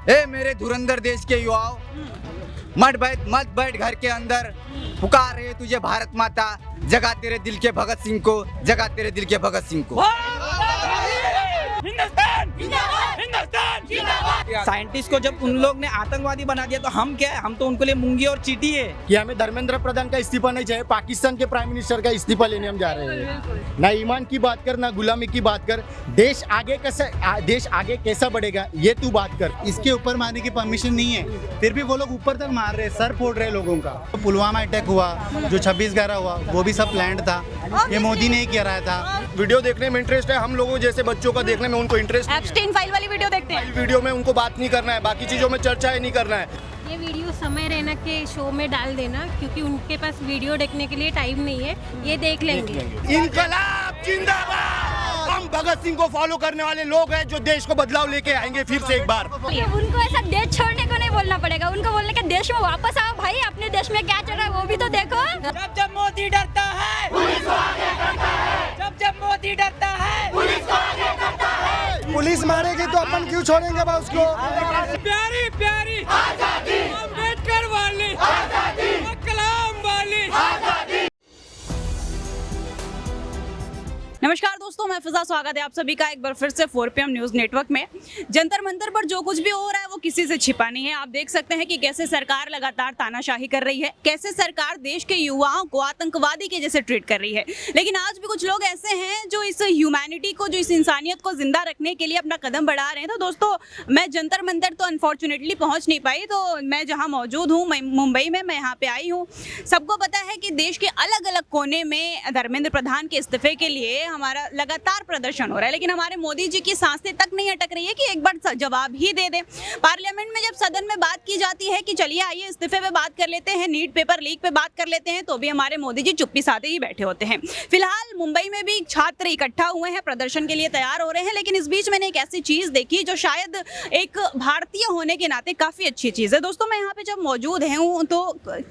ए मेरे धुरंधर देश के युवाओं, मत बैठ घर के अंदर, पुकार रहे तुझे भारत माता, जगा तेरे दिल के भगत सिंह को, जगा तेरे दिल के भगत सिंह को। साइंटिस्ट को जब उन लोग ने आतंकवादी बना दिया तो हम क्या है, हम तो उनके लिए मूंगी और चींटी है कि हमें धर्मेंद्र प्रधान का इस्तीफा नहीं चाहिए, पाकिस्तान के प्राइम मिनिस्टर का इस्तीफा लेने हम जा रहे हैं। ना ईमान की बात कर, ना गुलामी की बात कर, देश आगे कैसा बढ़ेगा ये तू बात कर। इसके ऊपर मारने की परमिशन नहीं है, फिर भी वो लोग ऊपर तक मार रहे, सर फोड़ रहे लोगों का। पुलवामा अटैक हुआ, जो 26/11 हुआ, वो भी सब प्लान्ड था, ये मोदी ने ही कराया था। वीडियो देखने में इंटरेस्ट है, हम लोगों जैसे बच्चों का देखने में उनको इंटरेस्ट। एप्स्टीन फाइल वाली वीडियो देखते हैं। वीडियो में उनको बात नहीं करना है, बाकी चीजों में चर्चा ही नहीं करना है। ये वीडियो समय रैना के शो में डाल देना, क्योंकि उनके पास वीडियो देखने के लिए टाइम नहीं है, ये देख लेंगे। इनकलाब जिंदाबाद। हम भगत सिंह को फॉलो करने वाले लोग हैं जो देश को बदलाव लेके आएंगे फिर से एक बार। उनको ऐसा देश छोड़ने को नहीं बोलना पड़ेगा, उनको बोलने का देश में वापस आओ भाई, अपने देश में क्या चल रहा है वो भी तो देखो। जब मोदी डरता है, पुलिस को आगे करता है। जब मोदी डरता है, पुलिस को आगे करता है। पुलिस मारेगी तो अपन क्यों छोड़ेंगे बा उसको। प्यारी प्यारी आजादी, अम्बेडकर वाली आजादी, कलाम वाली आजादी। नमस्कार दोस्तों, मैं फिजा, स्वागत है आप सभी का एक बार फिर से 4 PM न्यूज़ नेटवर्क में। जंतर मंतर पर जो कुछ भी हो रहा है वो किसी से छिपा नहीं है। आप देख सकते हैं कि कैसे सरकार लगातार तानाशाही कर रही है, कैसे सरकार देश के युवाओं को आतंकवादी के जैसे ट्रीट कर रही है। लेकिन आज भी कुछ लोग ऐसे हैं जो इस ह्यूमैनिटी को, जो इस इंसानियत को जिंदा रखने के लिए अपना कदम बढ़ा रहे हैं। तो दोस्तों, मैं जंतर मंतर तो अनफॉर्चुनेटली पहुँच नहीं पाई, तो मैं जहाँ मौजूद हूँ मुंबई में, मैं यहाँ पे आई हूँ। सबको पता है कि देश के अलग अलग कोने में धर्मेंद्र प्रधान के इस्तीफे के लिए हमारा लगातार प्रदर्शन हो रहा है, लेकिन हमारे मोदी जी की सांसें तक नहीं अटक रही है कि एक बार जवाब ही दे दें। पार्लियामेंट में जब सदन में बात की जाती है कि चलिए आइए इस्तीफे पे बात कर लेते हैं, नीट पेपर लीक पे बात कर लेते हैं, तो भी हमारे मोदी जी चुप्पी साधे ही बैठे होते हैं। फिलहाल मुंबई में भी छात्र इकट्ठा हुए हैं, प्रदर्शन के लिए तैयार हो रहे हैं, लेकिन इस बीच मैंने एक ऐसी चीज देखी जो शायद एक भारतीय होने के नाते काफी अच्छी चीज है। दोस्तों, मैं यहाँ पे जब मौजूद हूँ तो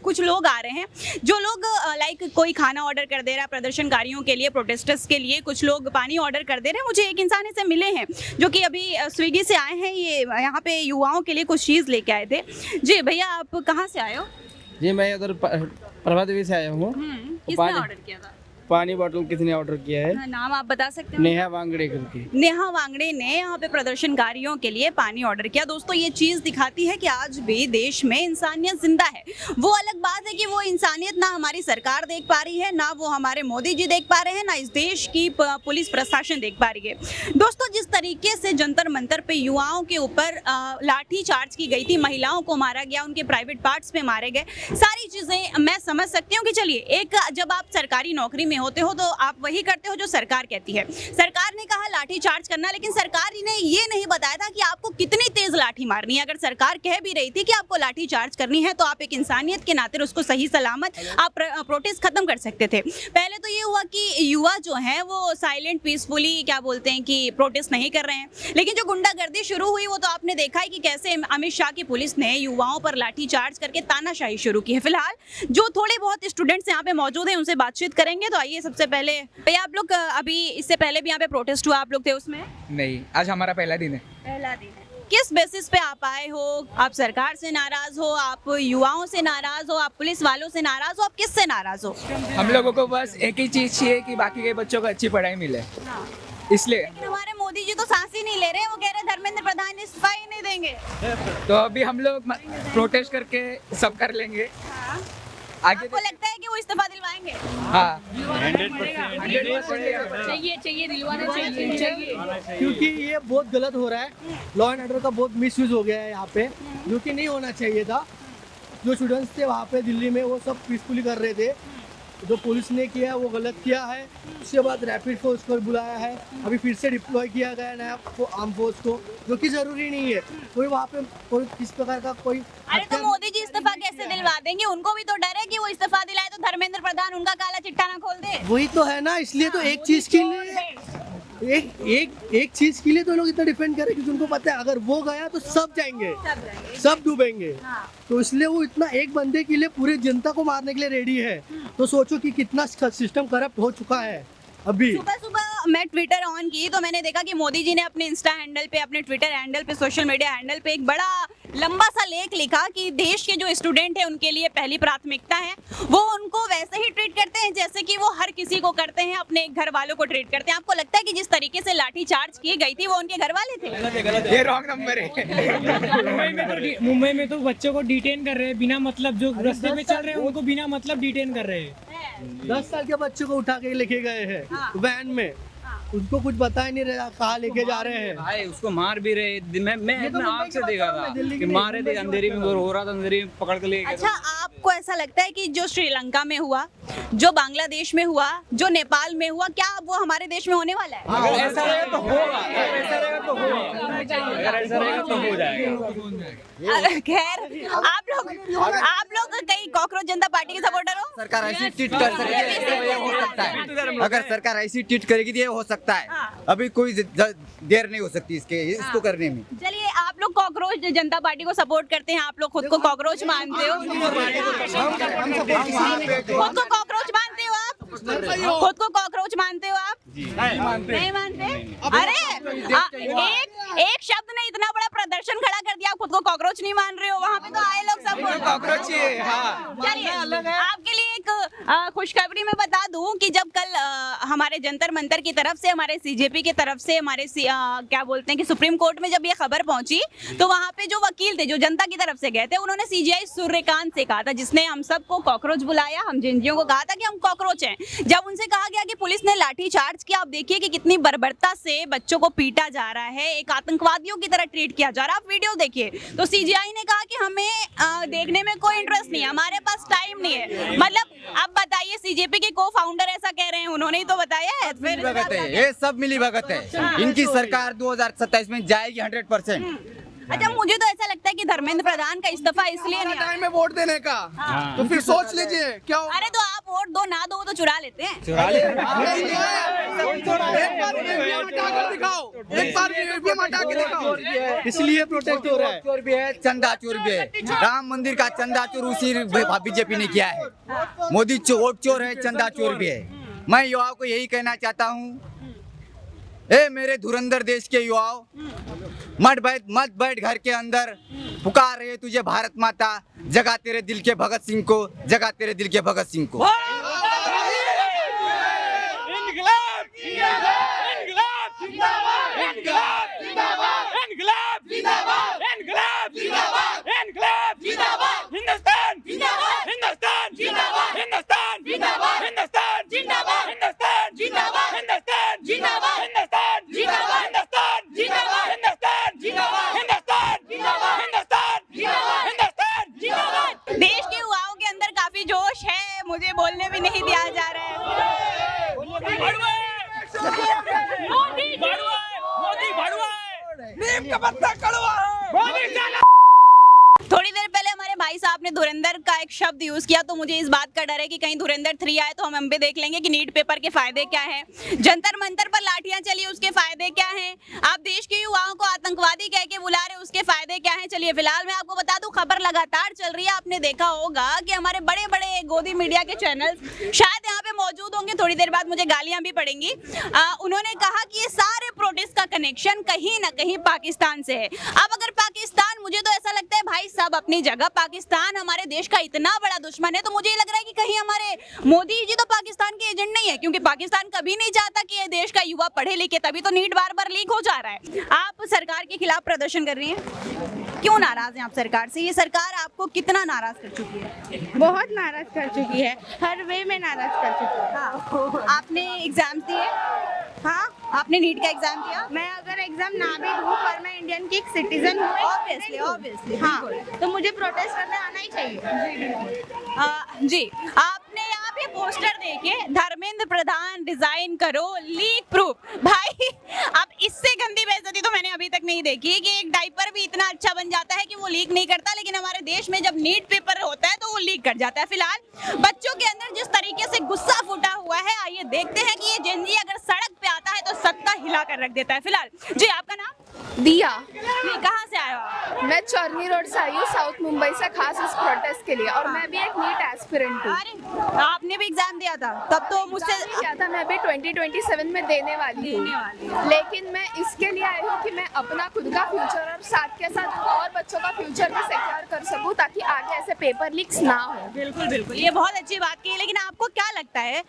कुछ लोग आ रहे हैं, जो लोग लाइक कोई खाना ऑर्डर कर दे रहा है प्रदर्शनकारियों के लिए, प्रोटेस्टर्स के लिए, कुछ लोग पानी ऑर्डर कर दे रहे हैं। मुझे एक इंसान से मिले हैं जो कि अभी स्विगी से आए हैं, ये यहाँ पे युवाओं के लिए कुछ चीज़ लेके आए थे। जी भैया, आप कहाँ से आए हो? जी मैं उधर प्रभात देवी से आया हूँ। किसने ऑर्डर किया था? पानी बोतल किसने ऑर्डर किया है? नाम आप बता सकते हो? नेहा वांगड़े करके। नेहा वांगड़े ने यहाँ पे प्रदर्शनकारियों के लिए पानी ऑर्डर किया। दोस्तों, ये चीज़ दिखाती है कि आज भी देश में इंसानियत जिंदा है। वो अलग बात है कि वो इंसानियत ना हमारी सरकार देख पा रही है, ना वो हमारे मोदी जी देख पा रहे हैं, ना इस देश की पुलिस प्रशासन देख पा रही है। दोस्तों, जिस तरीके से जंतर मंतर पे युवाओं के ऊपर लाठी चार्ज की गई थी, महिलाओं को मारा गया, उनके प्राइवेट पार्ट्स पे मारे गए, सारी चीज़ें मैं समझ सकती हूँ कि चलिए, एक जब आप सरकारी नौकरी में होते हो तो आप वही करते हो जो सरकार कहती है। सरकार ने कहा लाठी चार्ज करना, लेकिन सरकार ने ये नहीं बताया था कि आपको कितनी तेज लाठी मारनी है। अगर सरकार कह भी रही थी कि आपको लाठी चार्ज करनी है, तो आप एक इंसानियत के नाते उसको सही सलामत आप प्रोटेस्ट खत्म कर सकते थे। पहले तो ये हुआ कि युवा जो है वो साइलेंट पीसफुली क्या बोलते हैं कि प्रोटेस्ट नहीं कर रहे हैं, लेकिन जो गुंडागर्दी शुरू हुई वो तो आपने देखा है कि कैसे अमित शाह की पुलिस ने युवाओं पर लाठी चार्ज करके तानाशाही शुरू की है। फिलहाल जो थोड़े बहुत स्टूडेंट्स यहाँ पे मौजूद हैं उनसे बातचीत करेंगे। तो आइए, सबसे पहले भैया, आप लोग अभी इससे पहले भी यहाँ पे प्रोटेस्ट हुआ, आप लोग थे उसमें? नहीं, आज हमारा पहला दिन है। पहला दिन है। किस बेसिस पे आप आए हो? आप सरकार से नाराज हो, आप युवाओं से नाराज हो, आप पुलिस वालों से नाराज हो, आप किससे नाराज हो? हम लोगों को बस एक ही चीज चाहिए कि बाकी के बच्चों को अच्छी पढ़ाई मिले, इसलिए। लेकिन हमारे मोदी जी तो सांस ही नहीं ले रहे, वो कह रहे धर्मेंद्र प्रधान इस्तीफा ही नहीं देंगे। तो अभी हम लोग प्रोटेस्ट करके सब कर लेंगे। आगे आपको लगता है कि वो इस्तीफा दिलवाएंगे? हाँ, चाहिए दिलवाना चाहिए, क्योंकि ये बहुत गलत हो रहा है। लॉ एंड ऑर्डर का बहुत मिसयूज हो गया है यहाँ पे, जो कि नहीं होना चाहिए था। जो स्टूडेंट्स थे वहाँ पे दिल्ली में, वो सब पीसफुली कर रहे थे। जो पुलिस ने किया वो गलत किया है। उसके बाद रैपिड फोर्स को बुलाया है, अभी फिर से डिप्लॉय किया गया नया आर्म फोर्स को, जो कि ज़रूरी नहीं है। कोई वहाँ पे कोई किस प्रकार का कोई। अरे तो मोदी जी इस्तीफा कैसे दिलवा देंगे? उनको भी तो डर है कि वो इस्तीफा दिलाए तो धर्मेंद्र प्रधान उनका काला चिट्ठा ना खोल दे। वही तो है ना, इसलिए तो एक चीज़ के लिए एक चीज के लिए तो लोग इतना डिफेंड करें, क्योंकि उनको पता है अगर वो गया तो सब जाएंगे, सब डूबेंगे। तो इसलिए वो इतना एक बंदे के लिए पूरी जनता को मारने के लिए रेडी है। तो सोचो कि कितना सिस्टम करप्ट हो चुका है। अभी सुबह सुबह मैं ट्विटर ऑन की तो मैंने देखा कि मोदी जी ने अपने इंस्टा हैंडल पे, अपने ट्विटर हैंडल पे, सोशल मीडिया हैंडल पे एक बड़ा लंबा सा लेख लिखा कि देश के जो स्टूडेंट हैं उनके लिए पहली प्राथमिकता है। वो उनको वैसे ही ट्रीट करते हैं जैसे कि वो हर किसी को करते हैं, अपने घर वालों को ट्रीट करते हैं। आपको लगता है कि जिस तरीके से लाठी चार्ज की गई थी वो उनके घर वाले थे? ये रॉन्ग नंबर है। मुंबई में तो बच्चों को डिटेन कर रहे हैं बिना मतलब, जो रास्ते में चल रहे हैं उनको बिना मतलब डिटेन कर रहे हैं। 10 साल के बच्चे को उठा के लेके गए हैं हाँ। वैन में, उसको कुछ बता ही नहीं रहा कहाँ लेके जा रहे हैं। भाई उसको मार भी रहे, मैं ये तो अपने मुंबई आँख से की देखा बात कर रहा था हूँ, दिल्ली की कि नहीं, मारे थे, मुंबई की अंधेरी में बात हो रहा था, अंधेरी में पकड़ के ले गए। अच्छा, आपको ऐसा लगता है कि जो श्रीलंका में हुआ, जो बांग्लादेश में हुआ, जो नेपाल में हुआ, क्या वो हमारे देश में होने वाला है? अगर ऐसा रहेगा तो होगा, अगर ऐसा रहेगा तो होगा, अगर ऐसा रहेगा तो हो जाएगा। खैर, आप लोग कहीं कॉकरोच जनता पार्टी के सपोर्टर हो? सरकार ऐसी ट्वीट कर सकती है तो ये हो सकता है। अगर सरकार ऐसी ट्वीट करेगी तो ये हो सकता है। अभी कोई देर नहीं हो सकती इसको करने में। चलिए, आप लोग कॉकरोच जनता पार्टी को सपोर्ट करते हैं, आप लोग खुद को कॉकरोच मानते हो? खुद को कॉकरोच मानते हो आप? खुद को कॉकरोच मानते हो आप? नहीं मानते? अरे एक शब्द ने इतना बड़ा प्रदर्शन खड़ा कर दिया, आप खुद को कॉकरोच नहीं मान रहे हो? वहाँ पे तो आए लोग सब कॉकरोच ही है। हाँ। चलिए, आपके लिए एक खुशखबरी मैं बता दूं कि जब कल हमारे जंतर मंतर की तरफ से, हमारे सीजेपी की तरफ से, हमारे क्या बोलते हैं कि सुप्रीम कोर्ट में जब ये खबर पहुंची तो वहाँ पे जो वकील थे, जो जनता की तरफ से गए थे, उन्होंने सीजीआई सूर्यकांत से कहा था, जिसने हम सबको कॉकरोच बुलाया, हम जिंजियों को कहा था कि हम कॉकरोच हैं। जब उनसे कहा गया कि पुलिस ने लाठी चार्ज किया, आप देखिए कि कितनी बर्बरता से बच्चों को पीटा जा रहा है, एक आतंकवादियों की तरह ट्रीट किया जा रहा है। आप वीडियो देखिए। तो सीजीआई ने कहा कि हमें देखने में कोई इंटरेस्ट नहीं है, हमारे पास टाइम नहीं है। मतलब अब बताइए, सीजेपी के को फाउंडर ऐसा कह रहे हैं, उन्होंने ही तो बताया है। फिर भगत है, ये सब मिली भगत है। इनकी सरकार 2027 में जाएगी 100%। अच्छा, मुझे तो ऐसा लगता है कि धर्मेंद्र प्रधान का इस्तीफा इसलिए नहीं टाइम है वोट देने का, तो फिर सोच लीजिए क्या होगा। अरे तो आप वोट दो ना दो तो चुरा लेते हैं। एक बार ईवीएम हटा के दिखाओ, इसलिए प्रोटेस्ट हो रहा है। चोर भी है, चंदा चोर भी है। राम मंदिर का चंदा चोर उसी बीजेपी ने किया है। मोदी वोट चोर है, चंदा चोर भी है। मैं युवाओं को यही कहना चाहता हूँ, ए मेरे धुरंधर देश के युवाओं, मत बैठ घर के अंदर, पुकार रहे तुझे भारत माता, जगा तेरे दिल के भगत सिंह को, जगा तेरे दिल के भगत सिंह को। देश के युवाओं के अंदर काफी जोश है, मुझे बोलने भी नहीं दिया जा रहा है। थोड़ी देर पहले हमारे भाई साहब ने धुरंधर का एक शब्द यूज किया, तो मुझे इस बात का डर है कि कहीं धुरंधर 3 आए तो हम भी देख लेंगे कि नीट पेपर के फायदे क्या हैं, जंतर मंतर पर लाठियां चली उसके फायदे क्या हैं, आप देश के युवाओं को आतंकवादी कह के बुला रहे उसके फायदे क्या हैं। चलिए, फिलहाल मैं आपको बता दूं, खबर लगातार चल रही है। आपने देखा होगा कि हमारे बड़े बड़े गोदी मीडिया के चैनल शायद यहाँ पे मौजूद होंगे, थोड़ी देर बाद मुझे गालियां भी पड़ेंगी। उन्होंने कहा कि ये सारे प्रोटेस्ट का कनेक्शन कहीं ना कहीं पाकिस्तान से है। अब अगर पाकिस्तान, मुझे तो ऐसा लगता है भाई सब अपनी जगह, पाकिस्तान हमारे देश का इतना बड़ा दुश्मन है, तो मुझे लग रहा है कि कहीं हमारे मोदी जी तो पाकिस्तान के एजेंट नहीं है, क्योंकि पाकिस्तान कभी नहीं चाहता कि ये देश का युवा पढ़े लिखे, तभी तो नीट बार बार लीक हो जा रहा है। आप सरकार के खिलाफ प्रदर्शन कर रही हैं, क्यों नाराज हैं आप सरकार से? ये सरकार आपको कितना नाराज कर चुकी है? बहुत नाराज कर चुकी है, हर वे में नाराज कर चुकी है। हाँ। आपने एग्जाम दिए? हाँ, आपने नीट का एग्जाम दिया? मैं अगर एग्जाम ना भी दूँ पर मैं इंडियन की एक सिटीजन हूँ, ऑब्वियसली हाँ, तो मुझे प्रोटेस्ट करने आना ही चाहिए। जी, आपने यहाँ पे पोस्टर देखे, धर्मेंद्र प्रधान डिजाइन करो लीक प्रूफ। भाई, अब इससे गंदी बेइज्जती तो मैंने अभी तक नहीं देखी कि एक डायपर भी इतना अच्छा बन जाता है कि वो लीक नहीं करता, लेकिन हमारे देश में जब नीट पेपर होता है तो वो लीक कर जाता है। फिलहाल बच्चों के अंदर जिस तरीके से गुस्सा फूटा हुआ है, आइए देखते हैं कि ये जेनजी अगर सड़क पे आता है तो सत्ता हिला कर रख देता है। फिलहाल जी, आपका नाम? दिया। कहाँ से आए हो आप? मैं चर्नी रोड से आई हूँ, साउथ मुंबई से, खास इस प्रोटेस्ट के लिए। और मैं भी एक नीट एस्पिरेंट हूँ। अरे आपने भी एग्जाम दिया था तब तो मुझसे एग्जाम नहीं किया था, मैं अभी 2027 में देने वाली हूँ। लेकिन मैं इसके लिए आई हूँ कि मैं अपना खुद का फ्यूचर और साथ के साथ और बच्चों का फ्यूचर भी सिक्योर कर सकूँ, ताकि आगे ऐसे पेपर लीक्स ना हो। बिल्कुल बिल्कुल, ये बहुत अच्छी बात की है। लेकिन आपको क्या लगता है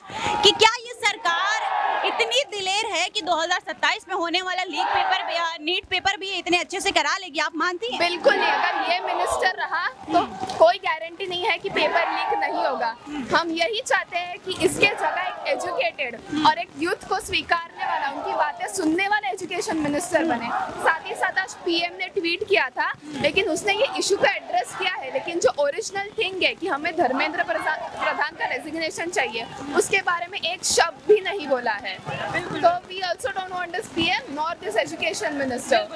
कि क्या ये सरकार इतनी दिलेर है कि 2027 में होने वाला लीक पेपर भी, नीट पेपर भी इतने अच्छे से करा लेगी? आप मानती हैं? बिल्कुल नहीं, अगर ये मिनिस्टर रहा तो कोई गारंटी नहीं है कि पेपर लीक नहीं होगा। हम यही चाहते हैं कि इसके जगह एक एजुकेटेड और एक यूथ को स्वीकारने वाला, उनकी बातें सुनने वाला एजुकेशन मिनिस्टर बने। साथ ही साथ आज पीएम ने ट्वीट किया था, लेकिन उसने ये इशू को एड्रेस किया है, लेकिन जो ओरिजिनल थिंग है कि हमें धर्मेंद्र प्रधान का रेजिग्नेशन चाहिए, उसके बारे में एक शब्द भी नहीं बोला है। तो we also don't want this PM nor this education minister.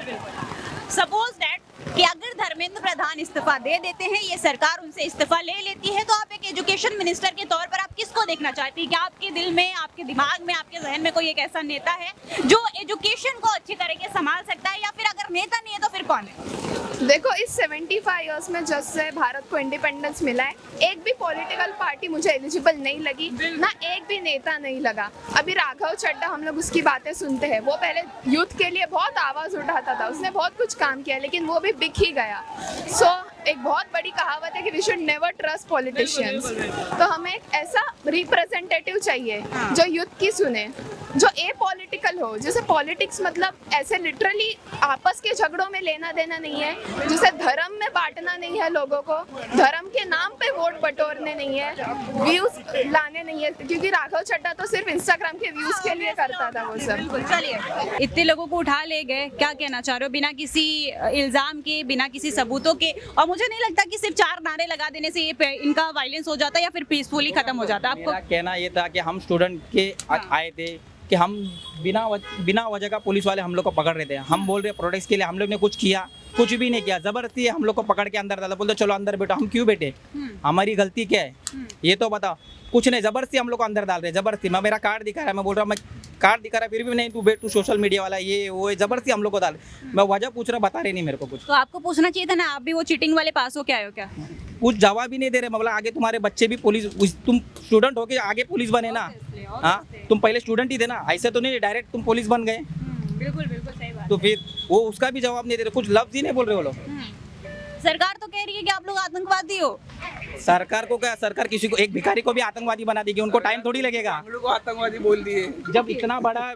Suppose that कि अगर धर्मेंद्र प्रधान इस्तीफा दे देते हैं, ये सरकार उनसे इस्तीफा ले लेती है, तो आप एक एजुकेशन मिनिस्टर के तौर पर आप किसको देखना चाहती हैं? क्या आपके दिल में, आपके दिमाग में, आपके जहन में कोई एक ऐसा नेता है जो एजुकेशन को अच्छी तरीके से संभाल सकता है? या फिर अगर नेता नहीं है तो फिर कौन है? देखो, इस 75 इयर्स में जब से भारत को इंडिपेंडेंस मिला है, एक भी पॉलिटिकल पार्टी मुझे एलिजिबल नहीं लगी, ना एक भी नेता नहीं लगा। अभी राघव चड्ढा, हम लोग उसकी बातें सुनते हैं, वो पहले यूथ के लिए बहुत आवाज उठाता था, उसने बहुत कुछ काम किया, लेकिन वो भी बिक ही गया। सो एक बहुत बड़ी कहावत है कि we should never trust politicians. तो हमें एक ऐसा रिप्रेजेंटेटिव चाहिए जो यूथ की सुने, जो ए पॉलिटिकल हो, जैसे पॉलिटिक्स मतलब ऐसे लिटरली आपस के झगड़ों में लेना देना नहीं है, जैसे धर्म में बांटना नहीं है लोगों को, धर्म के नाम पे वोट बटोरने नहीं है, व्यूज लाने नहीं है, क्योंकि राघव चड्ढा तो सिर्फ इंस्टाग्राम के व्यूज के लिए करता था वो सब। चलिए, इतने लोगों को उठा ले गए, क्या कहना चाह रहे हो? बिना किसी इल्जाम के, बिना किसी सबूतों के, और मुझे नहीं लगता कि सिर्फ 4 नारे लगा देने से ये इनका वायलेंस हो जाता है या फिर पीसफुली खत्म हो जाता है। आपको मेरा कहना ये था कि हम स्टूडेंट के आए थे कि हम बिना वजह का पुलिस वाले हम लोग को पकड़ रहे थे। हम बोल रहे प्रोटेस्ट के लिए, हम लोग ने कुछ किया? कुछ भी नहीं किया, जबरदस्ती हम लोग को पकड़ के अंदर डाला, बोलते चलो अंदर बैठो। हम क्यों बैठे? हमारी गलती क्या है ये तो बताओ। कुछ नहीं, जबरदस्ती हम लोग को अंदर डाल रहे, जबरदस्ती। मैं मेरा कार्ड दिखा रहा है, मैं बोल रहा हूँ मैं कार्ड दिखा रहा है, फिर भी नहीं, तू बैठ, तू सोशल मीडिया वाला, ये वो जबरदस्ती हम लोग को डाल। मैं वजह पूछ रहा, बता रहे नहीं मेरे को कुछ। तो आपको पूछना चाहिए था ना, आप भी वो चीटिंग वाले पास हो के आए हो क्या? कुछ जवाब ही नहीं दे रहे। मतलब आगे तुम्हारे बच्चे भी पुलिस, तुम स्टूडेंट हो के आगे पुलिस बने ना? हाँ, तुम पहले स्टूडेंट ही थे ना, ऐसे तो नहीं डायरेक्ट तुम पुलिस बन गए। बिल्कुल बिल्कुल सही बात। तो फिर वो उसका भी जवाब नहीं दे रहे, कुछ लफ्ज ही नहीं बोल रहे वो लोग। सरकार तो कह रही है कि आप लोग आतंकवादी हो। सरकार को क्या, सरकार किसी को, एक भिखारी को भी आतंकवादी बना देगी, उनको टाइम थोड़ी लगेगा। हम लोग को आतंकवादी बोल दिए। जब इतना बड़ा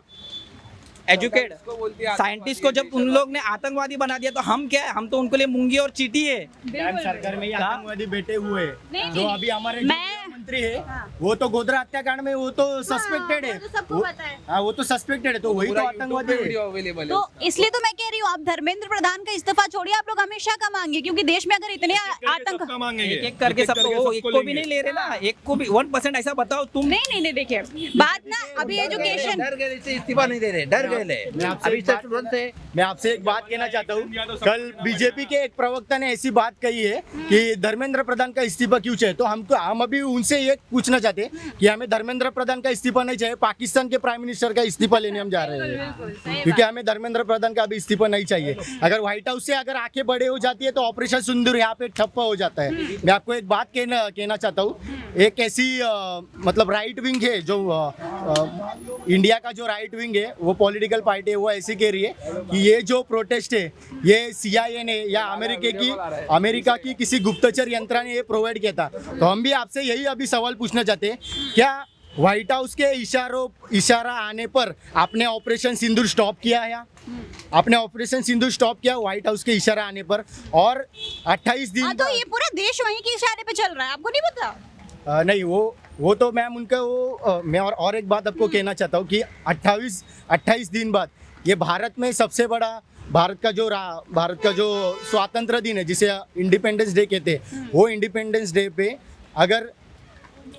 एजुकेट साइंटिस्ट को जब उन लोग ने आतंकवादी बना दिया, तो हम क्या है? हम तो उनके लिए मूंगी और चीटी है। सरकार में ये आतंकवादी बैठे हुए नहीं, जो अभी हमारे मैं- मंत्री है, वो तो गोधरा हत्याकांड में वो तो सस्पेक्टेड है। वो तो सबको पता है। हाँ, वो तो सस्पेक्टेड है, तो वही तो आतंकवादी है। वीडियो अवेलेबल है। तो इसलिए तो मैं कह रही हूँ, आप धर्मेंद्र प्रधान का इस्तीफा छोड़िए, आप लोग हमेशा का मांगे, क्योंकि देश में अगर इतने आतंक एक एक करके सब, तो एक को भी नहीं ले रहे ना, एक को भी 1% ऐसा बताओ तुम। नहीं देखिए, बात ना अभी एजुकेशन, डर गए, इससे इस्तीफा नहीं दे रहे, डर गए। मैं आपसे एक बात कहना चाहता हूँ, कल बीजेपी के एक प्रवक्ता ने ऐसी बात कही है कि धर्मेंद्र प्रधान का इस्तीफा क्यों चाहिए, तो हम अभी उनसे ये पूछना चाहते हैं कि हमें धर्मेंद्र प्रधान का इस्तीफा नहीं चाहिए, पाकिस्तान के प्राइम मिनिस्टर का इस्तीफा लेने हम जा रहे हैं, क्योंकि हमें धर्मेंद्र प्रधान का अभी इस्तीफा नहीं चाहिए। अगर व्हाइट हाउस से अगर आंखें बड़े हो जाती है तो ऑपरेशन सिंदूर यहाँ पे ठप्प हो जाता है। मैं आपको एक बात कहना चाहता हूँ, एक ऐसी मतलब राइट विंग है जो इंडिया का जो राइट विंग है, वो पॉलिटिकल पार्टी है, वो ऐसी कह रही है कि ये जो प्रोटेस्ट है ये CIA ने या अमेरिका की किसी गुप्तचर यंत्रणा ने ये प्रोवाइड किया था। तो हम भी आपसे यही अभी सवाल पूछना चाहते हैं, क्या व्हाइट हाउस के इशारा आने पर आपने ऑपरेशन सिंदूर स्टॉप किया है? आपने ऑपरेशन सिंदूर स्टॉप किया व्हाइट हाउस के इशारा आने पर, और 28 दिन तो ये पूरा देश वहीं के इशारे पे चल रहा है, आपको नहीं पता? नहीं, वो तो मैम उनका वो मैं और एक बात आपको कहना चाहता हूँ कि 28 दिन बाद ये भारत में सबसे बड़ा भारत का जो स्वातंत्र दिन है, जिसे इंडिपेंडेंस डे कहते हैं, वो इंडिपेंडेंस डे पे अगर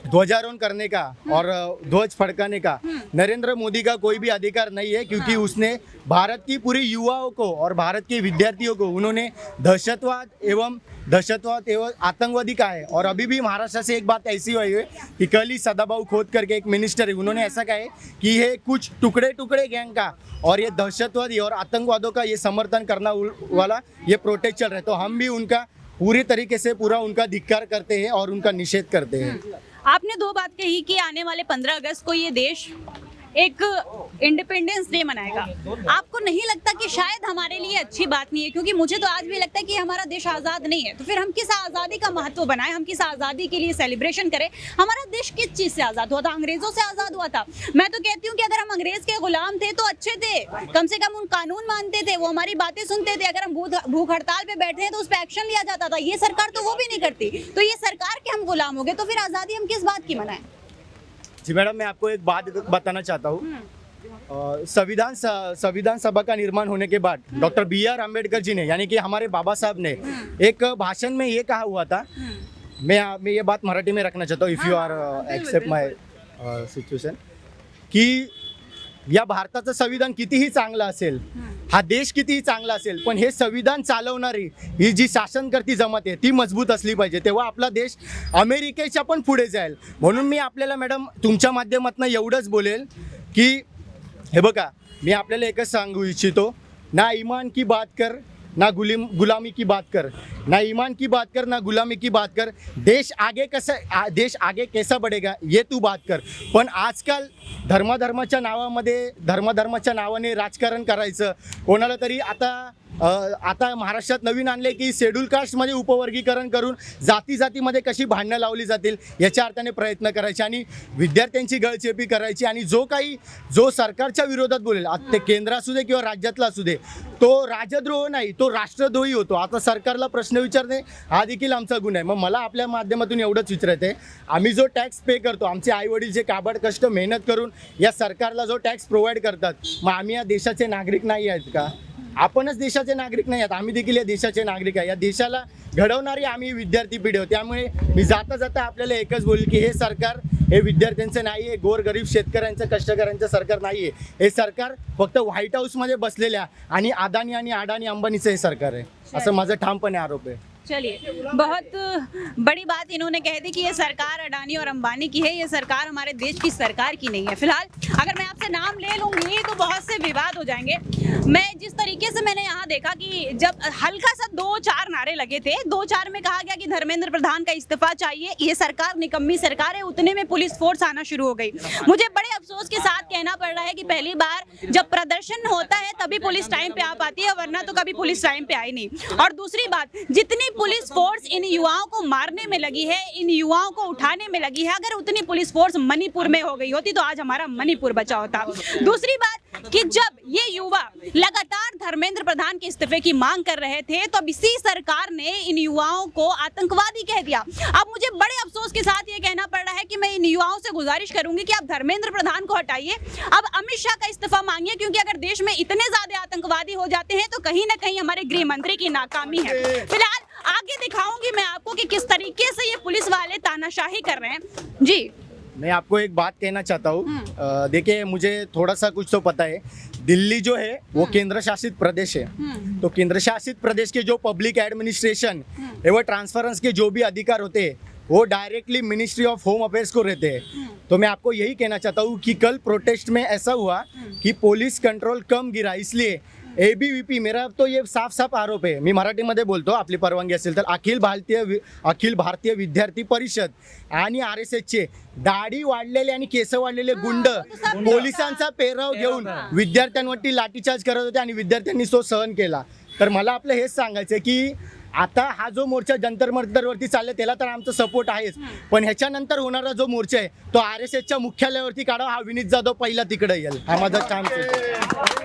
ध्वजारोहण करने का और ध्वज फड़काने का नरेंद्र मोदी का कोई भी अधिकार नहीं है, क्योंकि उसने भारत की पूरी युवाओं को और भारत के विद्यार्थियों को उन्होंने दहशतवाद एवं आतंकवादी कहा है। और अभी भी महाराष्ट्र से एक बात ऐसी हुई है कि कल ही सदाभाऊ खोत करके एक मिनिस्टर है, उन्होंने ऐसा कहा है कि ये कुछ टुकड़े टुकड़े गैंग का और ये दहशतवादी और आतंकवादों का ये समर्थन करना वाला ये प्रोटेस्ट चल रहा है। तो हम भी उनका पूरी तरीके से पूरा उनका धिक्कार करते हैं और उनका निषेध करते हैं। आपने दो बात कही कि आने वाले 15 अगस्त को ये देश एक इंडिपेंडेंस डे मनाएगा। आपको नहीं लगता कि शायद हमारे लिए अच्छी बात नहीं है? क्योंकि मुझे तो आज भी लगता है कि हमारा देश आज़ाद नहीं है, तो फिर हम किस आज़ादी का महत्व बनाएं, हम किस आज़ादी के लिए सेलिब्रेशन करें? हमारा देश किस चीज़ से आज़ाद हुआ था? अंग्रेज़ों से आज़ाद हुआ था। मैं तो कहती हूँ कि अगर हम अंग्रेज़ के गुलाम थे तो अच्छे थे, कम से कम उन कानून मानते थे, वो हमारी बातें सुनते थे। अगर हम भूख हड़ताल पे बैठे हैं तो उस पर एक्शन लिया जाता था। ये सरकार तो वो भी नहीं करती, तो ये सरकार के हम गुलाम हो गए, तो फिर आज़ादी हम किस बात की मनाएं? जी मैडम, मैं आपको एक बात बताना चाहता हूँ। संविधान सभा का निर्माण होने के बाद डॉक्टर BR अम्बेडकर जी ने, यानी कि हमारे बाबा साहब ने एक भाषण में ये कहा हुआ था, मैं ये बात मराठी में रखना चाहता हूँ, if you are accept my situation, की या भारताचं संविधान कितीही चांगलं असेल, हा देश कितीही चांगला असेल, पण हे संविधान चालवणारी ही जी शासनकर्ती जमात आहे ती मजबूत असली पाहिजे, तेव्हा आपला देश अमेरिकेच्या पण पुढे जाईल। म्हणून मी आपल्याला मॅडम तुमच्या माध्यमातून एवढंच बोलेल की हे बघा, मी आपल्याला एकच सांगू इच्छितो, ना ईमान की बात कर ना गुलामी की बात कर, ना ईमान की बात कर ना गुलामी की बात कर, देश आगे कैसा बढ़ेगा ये तू बात कर। पण आजकाल धर्माच्या नावाने राजकारण करायचं, कोणाला तरी आता महाराष्ट्रात नवीन आणले की शेड्यूल कास्टमध्ये उपवर्गीकरण करून जातीमध्ये कशी भांडणं लावली जातील याच्या अर्थाने प्रयत्न करायचे आणि विद्यार्थ्यांची गळचेपी करायची, आणि जो सरकारच्या विरोधात बोलेल, ते केंद्र असू दे किंवा राज्यातला असू दे, तो राजद्रोह नाही, तो राष्ट्रद्रोही होतो। आता सरकारला प्रश्न विचारणे हा देखील आमचा गुन्हा आहे। मग मला आपल्या माध्यमातून एवढंच विचारायचं आहे, आम्ही जो टॅक्स पे करतो, आमचे आई वडील जे काबाड कष्ट मेहनत करून या सरकारला जो टॅक्स प्रोव्हाइड करतात, मग आम्ही या देशाचे नागरिक नाही आहेत का? आपणच देशाचे नागरिक नाही आहेत, आम्ही देखील या देशाचे नागरिक आहे। या देशाला घडवणारी आम्ही विद्यार्थी पिढी आहोत। त्यामुळे मी जाता आपल्याला एकच बोलेल की हे सरकार हे विद्यार्थ्यांचं नाही आहे, गोरगरीब शेतकऱ्यांचं कष्टकऱ्यांचं सरकार नाही आहे। हे सरकार फक्त व्हाईट हाऊसमध्ये बसलेल्या आणि अदानी आणि अडानी अंबानीचं हे सरकार आहे, असं माझं ठामपणे आरोप आहे। चलिए, बहुत बड़ी बात इन्होंने कह दी कि ये सरकार अडानी और अंबानी की है, ये सरकार हमारे देश की सरकार की नहीं है। फिलहाल अगर मैं आपसे नाम ले लूंगी तो बहुत से विवाद हो जाएंगे। मैं जिस तरीके से मैंने यहाँ देखा कि जब हल्का सा 2-4 नारे लगे थे, 2-4 में कहा गया कि धर्मेंद्र प्रधान का इस्तीफा चाहिए, ये सरकार निकम्मी सरकार है, उतने में पुलिस फोर्स आना शुरू हो गई। मुझे बड़े अफसोस के साथ कहना पड़ रहा है कि पहली बार जब प्रदर्शन होता है तभी पुलिस टाइम पे आ पाती है, वरना तो कभी पुलिस टाइम पे आई नहीं। और दूसरी बात, जितनी पुलिस फोर्स इन युवाओं को मारने में लगी है, इन युवाओं को उठाने में लगी है, अगर उतनी पुलिस फोर्स मणिपुर में हो गई होती तो आज हमारा मणिपुर बचा होता। दूसरी बात कि जब ये युवा लगातार धर्मेंद्र प्रधान के इस्तीफे की मांग कर रहे थे तो अब इसी सरकार ने इन युवाओं को आतंकवादी कह दिया। अब मुझे बड़े अफसोस के साथ ये कहना पड़ रहा है कि मैं इन युवाओं से गुजारिश करूंगी कि आप धर्मेंद्र प्रधान को हटाइए, अब अमित शाह का इस्तीफा मांगिए, क्योंकि अगर देश में इतने ज्यादा आतंकवादी हो जाते हैं तो कहीं ना कहीं हमारे गृह मंत्री की नाकामी है। फिलहाल आगे दिखाऊंगी मैं आपको कि किस तरीके से ये पुलिस वाले तानाशाही कर रहे हैं। जी, मैं आपको एक बात कहना चाहता हूँ, देखिए मुझे थोड़ा सा कुछ तो पता है। दिल्ली जो है वो केंद्र शासित प्रदेश है, तो केंद्र शासित प्रदेश के जो पब्लिक एडमिनिस्ट्रेशन एवं ट्रांसफरेंस के जो भी अधिकार होते हैं वो directly ministry of home affairs को रहते हैं। तो मैं आपको यही कहना चाहता हूँ कि कल प्रोटेस्ट में ऐसा हुआ कि पुलिस कंट्रोल कम गिरा, इसलिए ABVP, मेरा तो ये साफ आरोप आहे, मी मराठीमध्ये बोलतो आपली परवानगी असेल तर, अखिल भारतीय विद्यार्थी परिषद आणि RSSचे दाढी वाढलेले आणि केस वाढलेले गुंड पोलिसांचा पेराव घेऊन विद्यार्थ्यांवरती लाठीचार्ज करत होते आणि विद्यार्थ्यांनी तो सहन केला। तर मला आपलं हेच सांगायचं आहे की आता हा जो मोर्चा जंतर मंतरवरती चालला त्याला तर आमचा सपोर्ट आहेच, पण ह्याच्यानंतर होणारा जो मोर्चा आहे तो RSSच्या मुख्यालयावरती काढावा, हा विनीत जाधव पहिला तिकडे येईल, हा माझा काम आहे।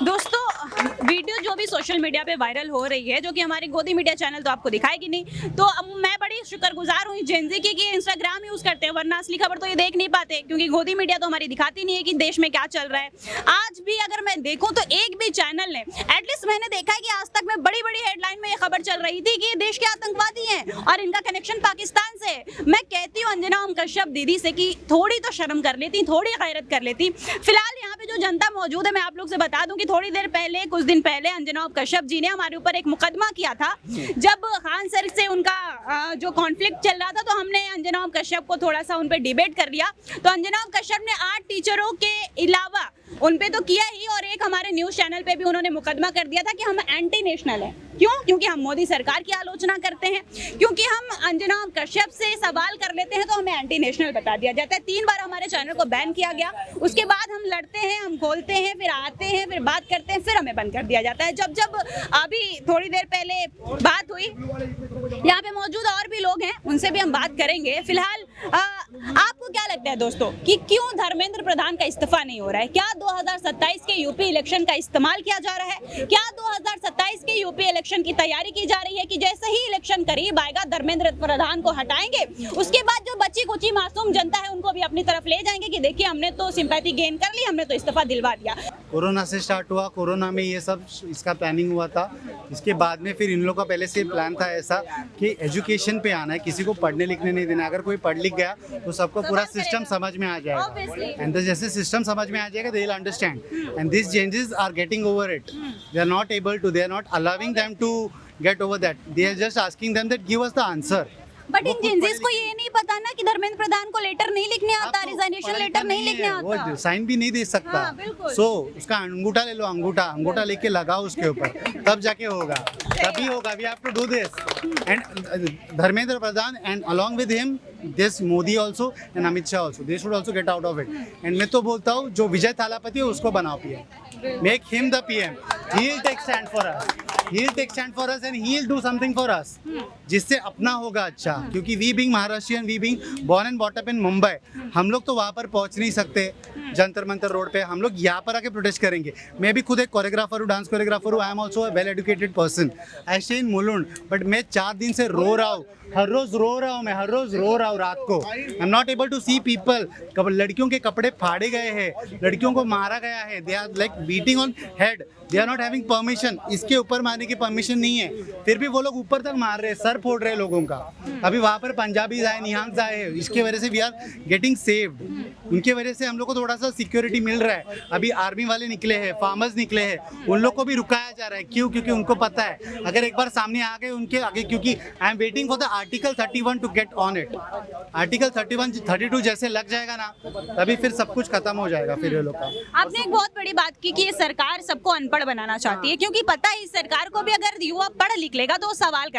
दोस्तों वीडियो जो भी सोशल मीडिया पे वायरल हो रही है, जो कि हमारी गोदी मीडिया चैनल तो आपको दिखाएगी नहीं। तो अब मैं बड़ी शुक्रगुजार हूँ जेनजी की कि इंस्टाग्राम यूज करते हैं, वरना असली खबर तो ये देख नहीं पाते, क्योंकि गोदी मीडिया तो हमारी दिखाती नहीं है कि देश में क्या चल रहा है। आज भी अगर मैं देखूं तो एक भी चैनल ने, एटलीस्ट मैंने देखा है कि आज तक में बड़ी बड़ी हेडलाइन में ये खबर चल रही थी कि ये देश के आतंकवादी हैं और इनका कनेक्शन पाकिस्तान से। मैं कहती हूँ अंजना ओम कश्यप दीदी से कि थोड़ी तो शर्म कर लेती, थोड़ी गैरत कर लेती। फिलहाल यहाँ पे जो जनता मौजूद है, मैं आप लोग से बता दूं कि थोड़ी देर पहले, कुछ दिन पहले अंजना ओम कश्यप जी ने हमारे ऊपर एक मुकदमा किया था। जब खान सर से उनका जो कॉन्फ्लिक्ट चल रहा था, तो हमने अंजना ओम कश्यप को थोड़ा सा उन पे डिबेट कर लिया। तो अंजना ओम कश्यप ने 8 टीचरों के अलावा उन पे तो किया ही, और एक हमारे न्यूज चैनल पे भी उन्होंने मुकदमा कर दिया था कि हम एंटी नेशनल हैं। क्यों? क्योंकि हम मोदी सरकार की आलोचना करते हैं, क्योंकि हम अंजना ओम कश्यप से सवाल कर लेते हैं तो हमें एंटी नेशनल बता दिया जाता है। 3 बार हमारे चैनल को बैन किया गया, उसके बाद हम लड़ते हैं, हम खोलते हैं, फिर आते हैं, फिर बात करते हैं, फिर हमें बंद कर दिया जाता है। जब अभी थोड़ी देर पहले बात हुई, यहाँ पे मौजूद और भी लोग हैं, उनसे भी हम बात करेंगे। फिलहाल आपको क्या लगता है दोस्तों कि क्यों धर्मेंद्र प्रधान का इस्तीफा नहीं हो रहा है? क्या 2027 के यूपी इलेक्शन का इस्तेमाल किया जा रहा है? क्या 2027 के यूपी इलेक्शन की तैयारी की जा रही है कि जैसे ही इलेक्शन करीब आएगा धर्मेंद्र प्रधान को हटाएंगे, उसके बाद जो बची कुची मासूम जनता है उनको भी अपनी तरफ ले जाएंगे कि देखिए हमने तो सिंपैथी गेन कर ली, हमने तो इस्तीफा दिलवा दिया। कोरोना से स्टार्ट हुआ, कोरोना में ये सब इसका प्लानिंग हुआ था। इसके बाद में फिर इन लोगों का पहले से प्लान था ऐसा कि एजुकेशन पे आना है, किसी को पढ़ने लिखने नहीं देना। अगर कोई पढ़ लिख गया तो सबको पूरा सिस्टम समझ में आ जाएगा, एंड जैसे सिस्टम समझ में आ जाएगा they will understand, and this changes are getting over it. They are not able to, they are not allowing them to get over that. They are just asking them that give us the answer. But in Gen Zs को ये नहीं पता ना कि धर्मेंद्र प्रधान को letter नहीं लिखने आता, रिजाइनेशन लेटर नहीं लिखने आता, वो साइन भी नहीं दे सकता। सो उसका अंगूठा ले लो, अंगूठा लेके लगाओ उसके ऊपर, तब जाके होगा, तभी होगा। We have to do this, and Dharmendra Pradhan and along with him this Modi also and Amit Shah also, they should also get out of it. And मैं तो बोलता हूँ जो विजय थालापति है उसको बनाओ PM, make him the PM. He'll take stand for us. He'll take stand for us and he'll do something for us. जिससे अपना होगा अच्छा, क्योंकि we being Maharashtrian, we being born and brought up in Mumbai, हम लोग तो वहाँ पर पहुँच नहीं सकते जंतर मंतर रोड पे, हम लोग यहाँ पर आके प्रोटेस्ट करेंगे। मैं भी खुद एक कोरियोग्राफर हूँ, डांस कोरियोग्राफर हूँ। I am also a well educated person. I stay in Mulund, but मैं 4 दिन से रो रहा हूँ, हर रोज रो रहा हूँ, मैं हर रोज रो रहा हूँ रात को। I am not able to see people. लड़कियों के कपड़े फाड़े गए हैं, लड़कियों को मारा गया है, they are like beating on head, they are not having permission. इसके ऊपर मारने की परमिशन नहीं है, फिर भी वो लोग ऊपर तक मार रहे हैं, सर फोड़ रहे हैं लोगों का। अभी वहाँ पर पंजाबी आए, निहंग्स आए, इसके वजह से वी आर गेटिंग सेव्ड। उनके वजह से हम लोग को थोड़ा सा सिक्योरिटी मिल रहा है। अभी आर्मी वाले निकले हैं, फार्मर्स निकले हैं, उन लोग को भी रुकाया जा रहा है। क्यों? क्योंकि उनको पता है अगर एक बार सामने आ गए उनके आगे, क्योंकि I am waiting for the article 31 to get on it. Article 31 32 जैसे लग जाएगा ना, तभी फिर सब कुछ खत्म हो जाएगा फिर ये लोग का। आपने एक बहुत बड़ी बात की कि ये सरकार सबको अनपढ़ बनाना चाहती है, क्योंकि पता है इस सरकार को भी अगर युवा पढ़ लिख लेगा तो सवाल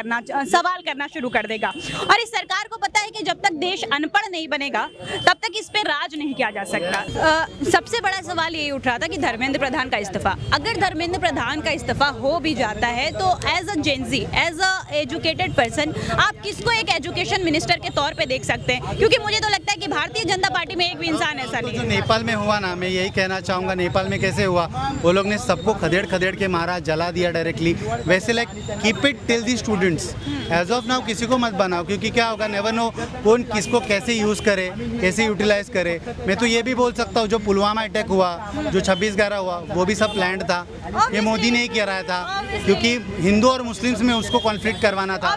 करना शुरू कर देगा। और इस सरकार को पता है कि जब तक देश अनपढ़ नहीं बनेगा तब तक इस पे राज नहीं किया जा सकता। सबसे बड़ा सवाल यही उठ रहा था कि धर्मेंद्र प्रधान का इस्तीफा, अगर धर्मेंद्र प्रधान का इस्तीफा हो भी जाता है तो as a Gen Z, as an educated person, आप किसको एक एजुकेशन मिनिस्टर के तौर पे देख सकते हैं? क्योंकि मुझे तो लगता है कि भारतीय जनता पार्टी में एक भी इंसान ऐसा नहीं है। जो नेपाल में हुआ ना, मैं यही कहना चाहूँगा, नेपाल में कैसे हुआ, वो लोग ने सबको खदेड़ के मारा, जला दिया डायरेक्टली। वैसे like keep it till the students, as of now किसी को मत बनाओ, क्योंकि क्या होगा, नेवर नो कौन किसको कैसे यूज़ करे, कैसे यूटिलाइज करे। मैं तो ये भी बोल सकता हूँ जो पुलवामा अटैक हुआ, जो 26/11 हुआ, वो भी सब प्लान्ड था, ये मोदी ने ही कराया था, क्योंकि हिंदू और मुस्लिम्स में उसको कॉन्फ्लिक्ट करवाना था।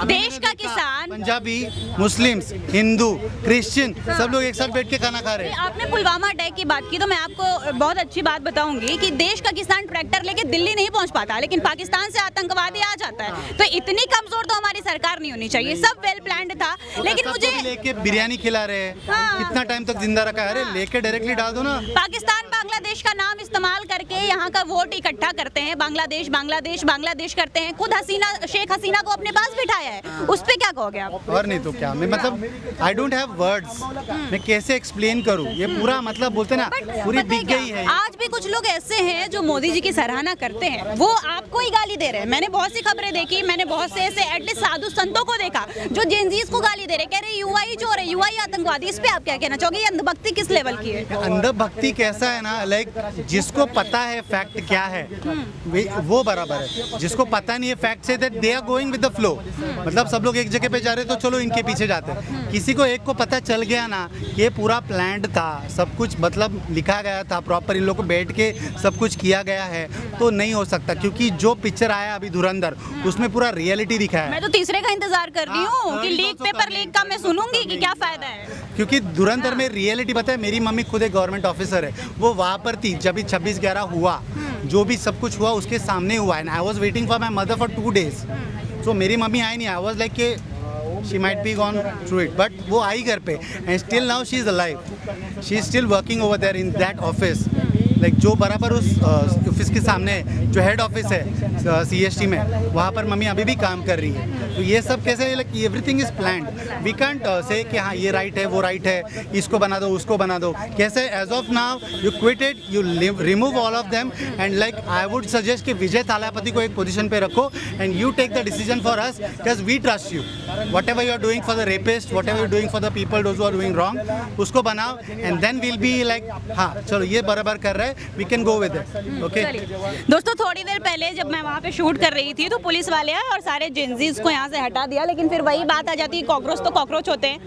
देश का किसान, पंजाबी, मुस्लिम्स, हिंदू, क्रिश्चियन, सब लोग एक साथ बैठ के खाना खा रहे हैं। आपने पुलवामा अटैक की बात की तो मैं आपको बहुत अच्छी बात बताऊंगी कि देश का किसान ट्रैक्टर लेके दिल्ली नहीं पहुंच पाता, लेकिन पाकिस्तान से आतंकवादी आ जाता है। तो इतनी कमजोर तो हमारी सरकार नहीं होनी चाहिए। सब वेल प्लान्ड था, लेकिन मुझे लेके बिरयानी खिला रहे हैं, कितना टाइम तक जिंदा रखा है। अरे लेके डायरेक्टली डाल दो ना। पाकिस्तान बांग्लादेश का नाम इस्तेमाल करके यहाँ का वोट इकट्ठा करते हैं, बांग्लादेश बांग्लादेश बांग्लादेश करते हैं। खुद शेख हसीना को अपने पास बिठाया है, उस पे क्या कहोगे आप? और नहीं तो क्या, मैं मतलब आई डोंट हैव वर्ड्स, मैं कैसे एक्सप्लेन करूं ये पूरा, मतलब बोलते ना पूरी बिक गई है। आज भी कुछ लोग ऐसे हैं जो मोदी जी की सराहना करते हैं, वो आपको ही गाली दे रहे हैं। मैंने बहुत सी खबरें देखी, मैंने बहुत से ऐसे एटलीस्ट साधु संतों को देखा जो जेनजीज को गाली दे रहे, कह रहे युवा ही चोर है, युवा ही आतंकवादी। इस पे आप क्या कहना चाहोगे? ये अंधभक्ति किस लेवल की है? चाहिए। अंधभक्ति कैसा है ना, लाइक जिसको पता है फैक्ट क्या है वो बराबर है, जिसको पता नहीं है फैक्ट से that they are going with the flow. मतलब सब लोग एक जगह पे जा रहे हैं तो चलो इनके पीछे जाते हैं। किसी को एक को पता चल गया ना ये पूरा प्लान्ड था, सब कुछ मतलब लिखा गया था प्रॉपर, इन लोगों को बैठ के सब कुछ किया गया है, तो नहीं हो सकता। क्योंकि जो पिक्चर आया अभी धुरंधर उसमें पूरा रियलिटी दिखाया है। मैं तो तीसरे का इंतजार कर रही हूँ कि लीक पेपर लीक का मैं सुनूंगी कि क्या फायदा है, क्योंकि धुरंधर में रियलिटी बताया। मेरी मम्मी खुद एक गवर्नमेंट ऑफिसर है, वो वहाँ पर थी जब 26/11 हुआ, जो भी सब कुछ हुआ उसके सामने हुआ। And I was waiting for my mother for 2 days। सो मेरी मम्मी आई नहीं, आई वाज लाइक कि she might be gone through it, but वो आई घर पे and still now she is alive, she is still working over there in that office, like जो बराबर उस office के सामने जो हेड ऑफिस है CST में, वहाँ पर मम्मी अभी भी काम कर रही है। तो ये सब कैसे, like everything is planned, we can't say कि हाँ ये राइट है वो राइट है, इसको बना दो उसको बना दो। कैसे as of now you quit it, you remove all of them and like I would suggest कि विजय थालापति को एक पोजीशन पे रखो and you take the decision for us because we trust you. whatever you are doing for the rapist, whatever you are doing for the people those who are doing wrong, उसको बनाओ and then we'll be like हाँ चलो ये बराबर कर रहे हैं, we can go with it, okay? दोस्तों थोड़ी देर पहले जब मैं वहाँ पे शूट कर रही थी तो पुलिस वाले आए और सारे जेंजीज को यहाँ से हटा दिया, लेकिन फिर वही बात आ जाती है, कॉकरोच तो कॉकरोच होते हैं,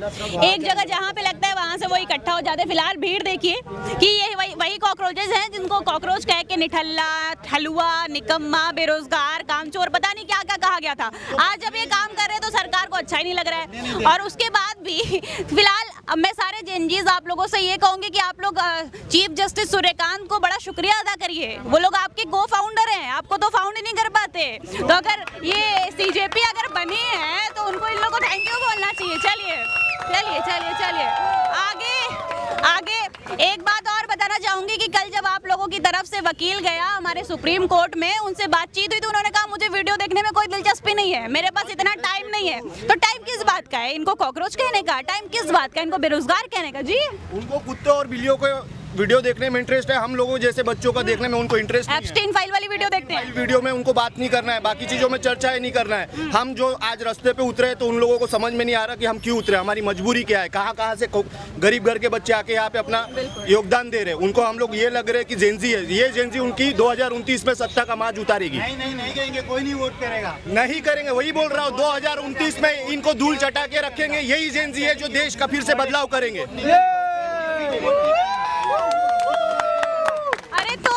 एक जगह जहाँ पे लगता है वहाँ से वो इकट्ठा हो जाते हैं। फिलहाल भीड़ देखिए कि ये वही कॉकरोचेज हैं जिनको कॉकरोच कह के निठल्ला, ठलुआ, निकम्मा, बेरोजगार, कामचोर, पता नहीं क्या क्या कहा गया था। आज जब ये काम कर रहे हैं तो सरकार को अच्छा ही नहीं लग रहा है। और उसके बाद भी फिलहाल अब मैं सारे जेंजीज आप लोगों से ये कहूँगी कि आप लोग चीफ जस्टिस सूर्यकांत को बड़ा शुक्रिया अदा करिए, वो लोग आपके को फाउंडर हैं, आपको तो फाउंड ही नहीं कर पाते। तो अगर ये CJP अगर बनी है तो उनको इन लोगों को थैंक यू बोलना चाहिए। चलिए चलिए चलिए चलिए आगे आगे। एक बात और बताना चाहूंगी कि कल जब आप लोगों की तरफ से वकील गया हमारे सुप्रीम कोर्ट में, उनसे बातचीत हुई तो उन्होंने कहा मुझे वीडियो देखने में कोई दिलचस्पी नहीं है, मेरे पास इतना टाइम नहीं है। तो टाइम किस बात का है? इनको कॉकरोच कहने का टाइम किस बात का? इनको बेरोजगार कहने का? जी उनको कुत्तों और बिल्लियों को वीडियो देखने में इंटरेस्ट है, हम लोगों जैसे बच्चों का देखने में उनको इंटरेस्ट नहीं है। एप्स्टीन फाइल वाली वीडियो देखते हैं, वीडियो में उनको बात नहीं करना है, बाकी चीजों में चर्चा ही नहीं करना है। हम जो आज रास्ते पे उतरे तो उन लोगों को समझ में नहीं आ रहा कि हम क्यों उतरे, हमारी मजबूरी क्या है, कहाँ से गरीब घर के बच्चे आके यहाँ पे अपना योगदान दे रहे हैं। उनको हम लोग ये लग रहे हैं कि जेंजी है, ये जेंजी उनकी 2029 में सत्ता का माज उतारेगी। नहीं करेंगे, कोई नहीं वोट करेगा, नहीं करेंगे, वही बोल रहा हूँ। 2029 में इनको धूल चटा के रखेंगे, यही जेंजी है जो देश का फिर से बदलाव करेंगे। तो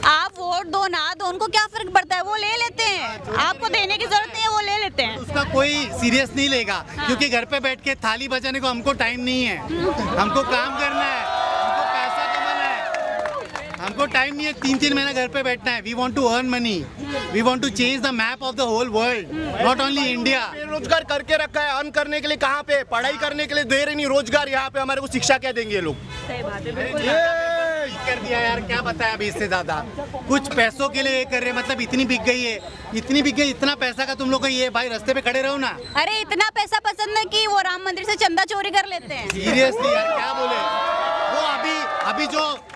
आप वोट दो ना दो उनको क्या फर्क पड़ता है, वो ले लेते हैं, आपको देने की जरूरत नहीं है, वो ले लेते हैं। उसका कोई सीरियस नहीं लेगा। हाँ। क्योंकि घर पे बैठ के थाली बजाने को हमको टाइम नहीं है, हमको काम करना है, हमको पैसा कमाना है, हमको टाइम नहीं है 3-3 महीना घर पे बैठना है। We want to earn money, we want to change the map of the whole world, not only India. रोजगार करके रखा है, अर्न करने के लिए कहाँ पे, पढ़ाई करने के लिए दे रहे नहीं रोजगार, यहाँ पे हमारे को शिक्षा क्या देंगे ये लोग? सही बात है, बिल्कुल कर दिया यार, क्या बताया अभी इससे ज्यादा। कुछ पैसों के लिए ये कर रहे, मतलब इतनी बिक गई है, इतनी बिक गई, इतना पैसा का तुम लोग को ये भाई रास्ते पे खड़े रहो ना। अरे इतना पैसा पसंद है कि वो राम मंदिर से चंदा चोरी कर लेते हैं। सीरियसली यार क्या बोले वो।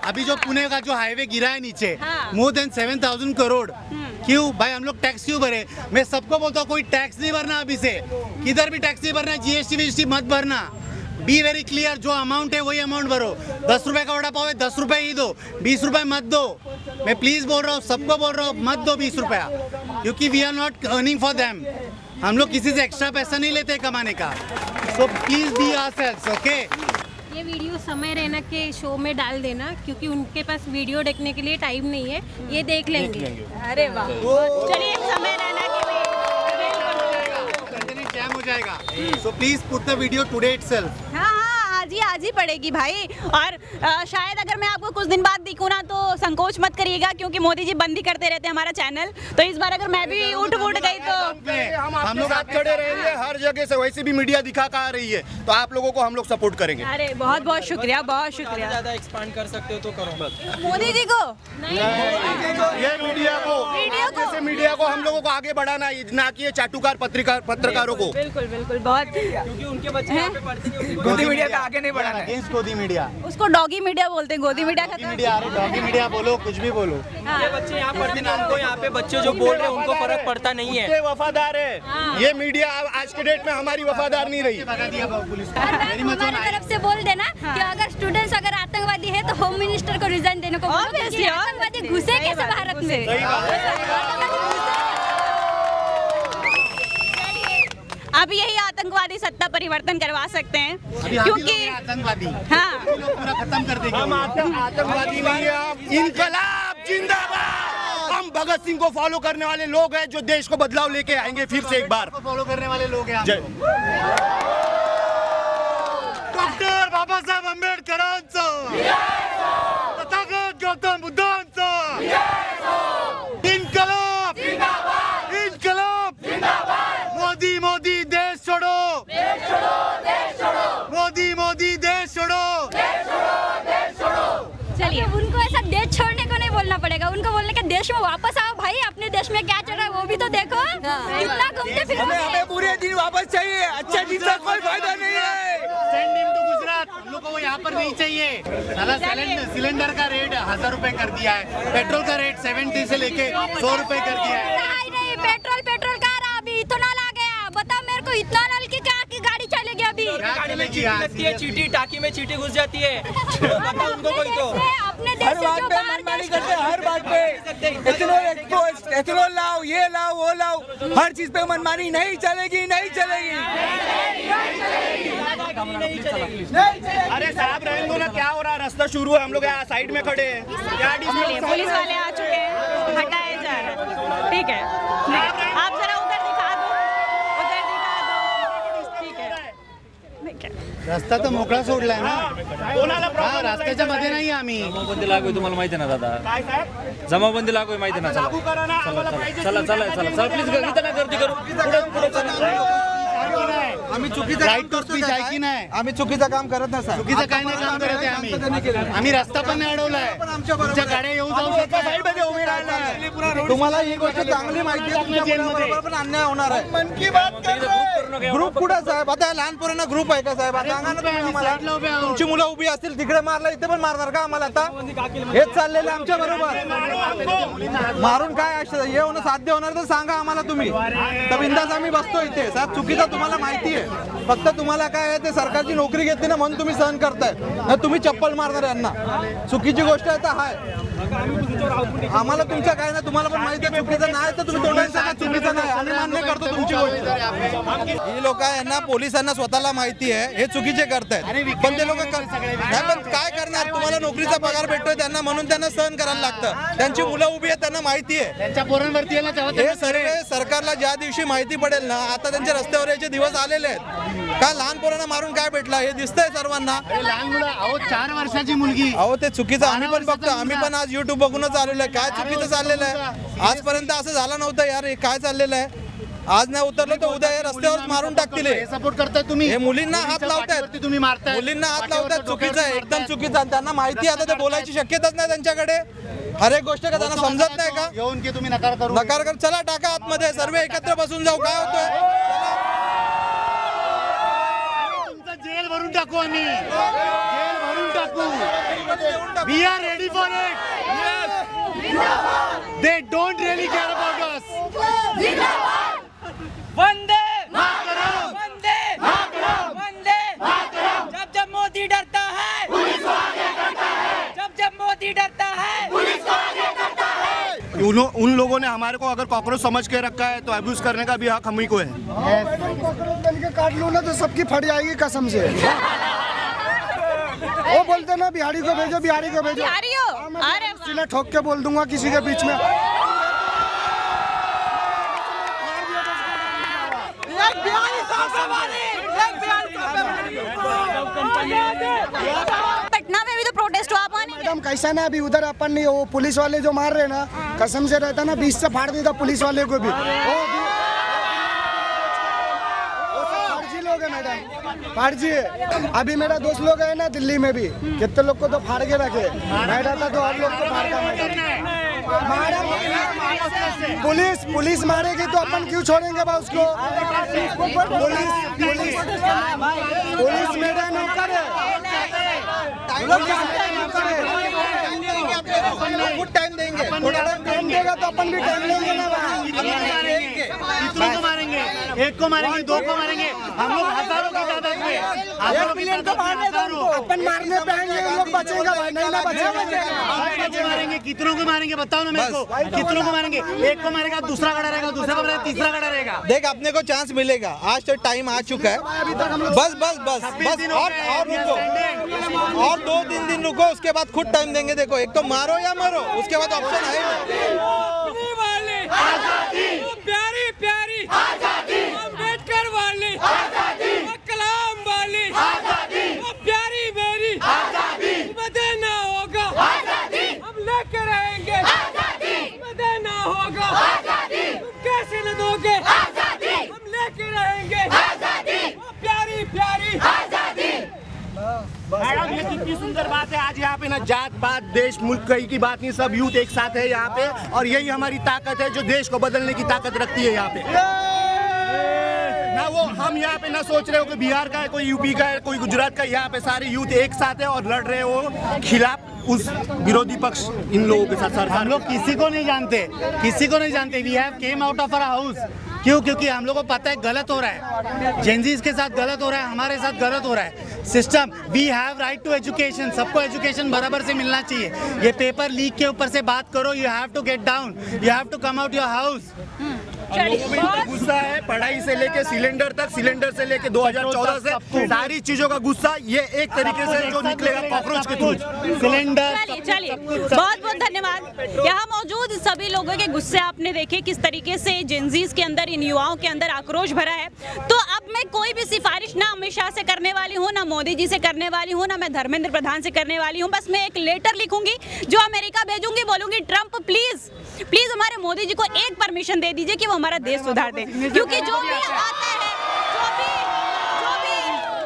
अभी जो पुणे का जो हाईवे गिरा है नीचे, मोर देन 7,000 करोड़। क्यों भाई हम लोग टैक्स क्यों भरे? मैं सबको बोलता हूँ कोई टैक्स नहीं भरना, अभी से किधर भी टैक्स नहीं भरना, GST मत भरना। बी वेरी क्लियर, जो अमाउंट है वही अमाउंट भरो। 10 रुपए का वड़ा पाव है, 10 रुपए ही दो, 20 रुपए मत दो। मैं प्लीज बोल रहा हूँ, सबको बोल रहा हूँ, मत दो 20 रुपया, क्योंकि we are not earning for them. हम लोग किसी से एक्स्ट्रा पैसा नहीं लेते कमाने का। So please be ourselves, okay? ये वीडियो समय रैना के शो में डाल देना, क्योंकि उनके पास वीडियो देखने के लिए टाइम नहीं है, ये देख लेंगे। अरे वाह, चलिए समय रैना के जैम हो जाएगा। So please put the video today itself. हाँ आज ही पड़ेगी भाई। और शायद अगर मैं आपको कुछ दिन बाद दिखूँ ना तो संकोच मत करिएगा, क्योंकि मोदी जी बंद ही करते रहते हैं हमारा चैनल। तो इस बार अगर मैं भी उठ गई तो हम लोग साथ खड़े रहेंगे हर जगह से। वैसे भी मीडिया दिखा आ रही है तो आप लोगों को हम लोग सपोर्ट करेंगे। अरे बहुत बहुत शुक्रिया, बहुत शुक्रिया। ज़्यादा एक्सपांड कर सकते हो तो करो बस। मोदी जी को ये मीडिया को हम लोगों को आगे बढ़ाना है, ना कि ये चाटुकार पत्रकारों को। बिल्कुल बिल्कुल बहुत, क्योंकि उनके बच्चे यहाँ पे पढ़ते नहीं, उनको गोदी मीडिया का आगे नहीं बढ़ाना है। अगेंस्ट गोदी मीडिया, उसको डॉगी मीडिया बोलते हैं, गोदी मीडिया का मीडिया, अरे डॉगी मीडिया बोलो, कुछ भी बोलो। ये बच्चे यहाँ पढ़ते नहीं, उनको यहाँ पे बच्चे जो बोल रहे हैं उनको फर्क पड़ता नहीं है। ये वफादार है, ये मीडिया आज के डेट में हमारी वफादार नहीं रही। हमारी तरफ से बोल देना कि अगर स्टूडेंट्स अगर आतंकवादी है तो होम मिनिस्टर को रिजाइन देने को बोलो, क्योंकि आतंकवादी घुसे कैसे भारत में। अब यही आतंकवादी सत्ता परिवर्तन करवा सकते हैं, क्योंकि आतंकवादी हाँ पूरा खत्म कर देंगे। हम आतंकवादी नहीं है, हम इनकलाब जिंदाबाद। हम भगत सिंह को फॉलो करने वाले लोग हैं जो देश को बदलाव लेके आएंगे फिर से एक बार। फॉलो करने वाले लोग हैं। जय डॉक्टर बाबासाहेब आंबेडकरांचं, तथागत गौतम बुद्धांचं इनकलाब इनकलाब, मोदी मोदी देश छोड़ो, मोदी मोदी देश छोड़ो। चलिए उनको ऐसा देश छोड़ने को नहीं बोलना पड़ेगा, उनको बोलने का देश में वापस आओ भाई, अपने देश में क्या चल रहा है वो भी तो देखो, कितना घूमते फिरते हमें पूरे दिन वापस चाहिए, अच्छा दिन का कोई फायदा नहीं है। सेंड हिम टू गुजरात, हम लोग को वो यहाँ पर नहीं चाहिए। साला सिलेंडर का रेट 1000 रुपए कर दिया है, पेट्रोल का रेट 70 से लेके 100 रुपए कर दिया है। नहीं पेट्रोल का रहा, अभी इथेनॉल आ गया, बताओ मेरे को इथेनॉल की क्या की गाड़ी चलेगी अभी। गाड़ी में चीटी लगती है, चीटी टाकी में चीटी घुस जाती है, बताओ उनको कोई तो। अपने देश से जो बाहर देश करते हैं, हर बात पे एथेनॉल लाओ, ये लाओ, वो लाओ, हर चीज पे मनमानी नहीं चलेगी, नहीं चलेगी। अरे साहब रहने दो ना, क्या हो रहा है, रास्ता शुरू है, हम लोग यहाँ साइड में खड़े हैं। क्या पुलिस वाले आ चुके हैं, हटाए जा रहे हैं। ठीक है, आप जरा उधर दिखा दो, ठीक है। रस्ता तर मोकळा सोडलाय ना, हा, रस्त्याच्या मध्ये नाही आम्ही। जमावबंदी लागू आहे, तुम्हाला माहिती आहे ना दादा, जमावबंदी लागू आहे, माहिती आहे ना। लागू करा ना, आम्हाला पाहिजे. चला चला चला चला प्लीज, इथं ना गर्दी करू, पुढे चला। आम्ही चुकीचं राईट टू स्पीच आहे की नाही? आम्ही चुकीचं काम करत नाही साहेब. चुकीचं काय नाही काम करत आहे आम्ही रस्ता पण नाही अडवलाय, तुमच्या गाड्या येऊन जाऊ शकतात. तुम्हाला ही गोष्ट चांगली माहिती आहे, तुमच्या मुलाबरोबर पण अन्याय होणार आहे. ग्रुप कुठे साहेब? आता या लहान पोरांना ग्रुप आहे का साहेब? आता सांगा ना तुम्ही आम्हाला. तुमची मुलं उभी असतील तिकडे मारला, इथे पण मारणार का आम्हाला? आता हेच चाललेलं आहे आमच्या बरोबर. मारून काय हे होणं साध्य होणार तर सांगा आम्हाला तुम्ही, तर बिंदास आम्ही बसतो इथे. साहेब चुकीचं तुम्हाला माहिती आहे, फक्त तुम्हाला काय आहे ते सरकारची नोकरी घेतली ना म्हणून तुम्ही सहन करताय ना, तुम्ही चप्पल मारणार यांना. चुकीची गोष्ट आहे तर हाय, आम्हाला तुमच्या काय नाही, तुम्हाला पण माहिती आहे चुकीचं नाही तर तुम्ही तोंडाने सांगा चुकीचं नाही, आम्ही मान्य करतो तुमची गोष्ट. ही लोक आहे ना, पोलिसांना स्वतःला माहिती आहे हे चुकीचे करतायत, पण ते लोक नाही, पण काय करणार? तुम्हाला नोकरीचा पगार भेटतोय त्यांना म्हणून त्यांना सहन करायला लागतं. त्यांची मुलं उभी आहेत, त्यांना माहिती आहे त्यांच्या पोरांवरती आहे ना, तेव्हा हे सर्व सरकारला ज्या दिवशी माहिती पडेल ना, आता त्यांच्या रस्त्यावर याचे दिवस आलेले आहेत. का लहान पोरांना मारून काय भेटला हे दिसतंय सर्वांना. लहान मुलं, अहो 4 वर्षाची मुलगी, अहो ते चुकीचं आम्ही पण बघतो, आम्ही पण आज युट्यूब बघूनच आलेलो आहे. काय चुकीचं चाललेलं आहे? आजपर्यंत असं झालं नव्हतं यार, हे काय चाललेलं आहे? आज नाही उतरलं तर उद्या हे रस्त्यावरच मारून टाकतील. सपोर्ट करताय तुम्ही, हे मुलींना हात लावतायत, तुम्ही मारताय, मुलींना हात लावतायत, चुकीचं आहे, एकदम चुकीचं आहे. त्यांना माहिती आहे, आता ते बोलायची शक्यताच नाही त्यांच्याकडे. हर एक गोष्ट का त्यांना समजत नाही का? येऊन की तुम्ही नकार करू नकार कर, चला टाका आतमध्ये, सर्व एकत्र बसून जाऊ. काय होतंय? तुमचं जेल भरून टाकू आम्ही, जेल भरून टाकू. We are ready for it. They don't really care about us. वंदे मातरम, वंदे मातरम, वंदे मातरम. जब जब मोदी डरता है पुलिस को आगे करता है, जब जब मोदी डरता है पुलिस को आगे करता है. उन लोगों ने हमारे को अगर कॉकरोच समझ के रखा है तो अब्यूज करने का भी हक हम ही को है. काट लो ना तो सबकी फट जाएगी कसम से. वो बोलते ना बिहारी को भेजो, बिहारी को भेजो. बिहारी हो? अरे सीना ठोक के बोल दूंगा किसी के बीच में. पटना में भी तो प्रोटेस्ट हुआ, आप नहीं? मैडम कैसा ना, अभी उधर अपन नहीं, वो पुलिस वाले जो मार रहे ना, कसम से रहता ना 20 से फाड़ देता पुलिस वाले को भी. फर्जी लोग है मैडम, फर्जी है. अभी मेरा दोस्त लोग है ना दिल्ली में भी, कितने लोग को तो फाड़ के रखे. मैं रहता तो और लोग को फाड़ता. मैडम पुलिस मारेगी तो अपन क्यों छोड़ेंगे बा उसको? पुलिस मेरा नौकर है। टाइम देंगे, टाइम देगा तो अपन भी टाइम लेंगे ना। कितनों को मारेंगे? एक को मारेंगे, दो को मारेंगे, हम लोग हजारों की तादाद में, अपन मारने पे आएंगे, लोग बचेगा भाई, नहीं ना बचेगा। मारेंगे, कितनों को मारेंगे बताओ ना मेरे को, कितनों को मारेंगे? एक को मारेगा, दूसरा खड़ा रहेगा, दूसरा को मारेगा, तीसरा खड़ा रहेगा। देख अपने को चांस मिलेगा, आज तो टाइम आ चुका है। बस बस बस बस और रुको, और 2-3 दिन रुको, उसके बाद खुद टाइम देंगे। देखो एक तो मारो या मरो, उसके बाद ऑप्शन है। प्यारी प्यारी अम्बेडकर वाली, कलाम वाली, प्यारी मेरी देना होगा, हम लेके रहेंगे, देना होगा, तुम कैसे न दोगे, हम लेके रहेंगे, प्यारी प्यारी मैडम ये कितनी सुंदर बात है। आज यहाँ पे ना जात पात देश मुल्क कहीं की बात नहीं, सब यूथ एक साथ है यहाँ पे, और यही हमारी ताकत है जो देश को बदलने की ताकत रखती है यहाँ पे। ना वो हम यहाँ पे ना सोच रहे हो कि बिहार का है, कोई यूपी का है, कोई गुजरात का, यहाँ पे सारे यूथ एक साथ है और लड़ रहे हो खिलाफ उस विरोधी पक्ष इन लोगों के साथ। हम लोग किसी को नहीं जानते, किसी को नहीं जानते। We have came out of our house. क्यों? क्योंकि हम लोग को पता है गलत हो रहा है, जेंजीज के साथ गलत हो रहा है, हमारे साथ गलत हो रहा है। System, we have right to education, सबको एजुकेशन बराबर से मिलना चाहिए। ये पेपर लीक के ऊपर से बात करो, you have to get down, you have to come out your house. लोगों में इतना गुस्सा है, पढ़ाई से लेके सिलेंडर तक, सिलेंडर से लेके 2014 से सारी चीजों का गुस्सा, ये एक तरीके से जो निकलेगा कॉकरोच के थ्रू सिलेंडर। चलिए बहुत बहुत धन्यवाद। यहाँ मौजूद सभी लोगों के गुस्से आपने देखे किस तरीके से जेंजीज के अंदर, इन युवाओं के अंदर आक्रोश भरा है। तो अब मैं कोई भी सिफारिश ना अमित शाह से करने वाली हूँ, ना मोदी जी से करने वाली हूँ, ना मैं धर्मेंद्र प्रधान से करने वाली हूँ। बस मैं एक लेटर लिखूंगी जो अमेरिका भेजूंगी, बोलूंगी ट्रंप प्लीज प्लीज हमारे मोदी जी को एक परमिशन दे दीजिए कि वो हमारा देश सुधार दे, क्योंकि जो भी आता है,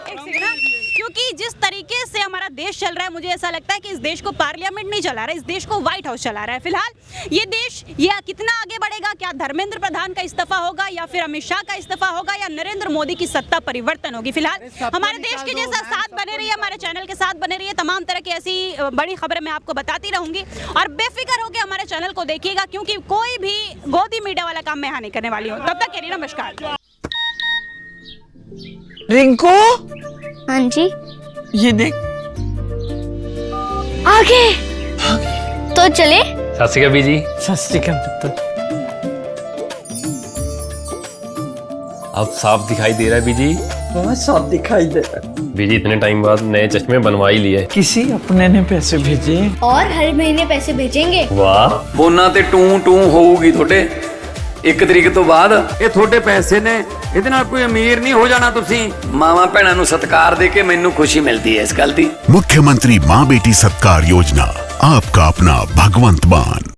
एक सेकंड ना, क्योंकि जिस तरीके से हमारा देश चल रहा है, मुझे ऐसा लगता है कि इस देश को पार्लियामेंट नहीं चला रहा है, इस देश को व्हाइट हाउस चला रहा है। फिलहाल ये देश ये कितना आगे बढ़ेगा, क्या धर्मेंद्र प्रधान का इस्तीफा होगा या फिर अमित शाह का इस्तीफा होगा या नरेंद्र मोदी की सत्ता परिवर्तन होगी। फिलहाल हमारे देश के जैसा साथ बने रहिए, हमारे चैनल के साथ बने रहिए, तमाम तरह की ऐसी बड़ी खबरें मैं आपको बताती रहूंगी और बेफिक्र होकर हमारे चैनल को देखिएगा, क्योंकि कोई भी गोदी मीडिया वाला काम मैं यहाँ नहीं करने वाली हूँ। तब तक के लिए नमस्कार। रिंकू, हाँ जी, ये देख आगे तो चले। सत श्री अकाल बीजी। सत श्री अकाल पुत्र। अब साफ दिखाई दे रहा है बीजी। बहुत साफ दिखाई दे रहा है बीजी। इतने टाइम बाद नए चश्मे बनवा ही लिए। किसी अपने ने पैसे भेजे और हर महीने पैसे भेजेंगे। वाह। बोना ते टू टू होगी थोड़े 1 तरीक तो बाद। ये थोड़े पैसे ने, ਇਹਦੇ ਨਾਲ कोई अमीर नहीं हो जाना। तुसी मावा भैणों ਨੂੰ सत्कार दे के मैनू खुशी मिलती है इस गल दी। मुख्यमंत्री माँ बेटी सत्कार योजना, आपका अपना भगवंत मान।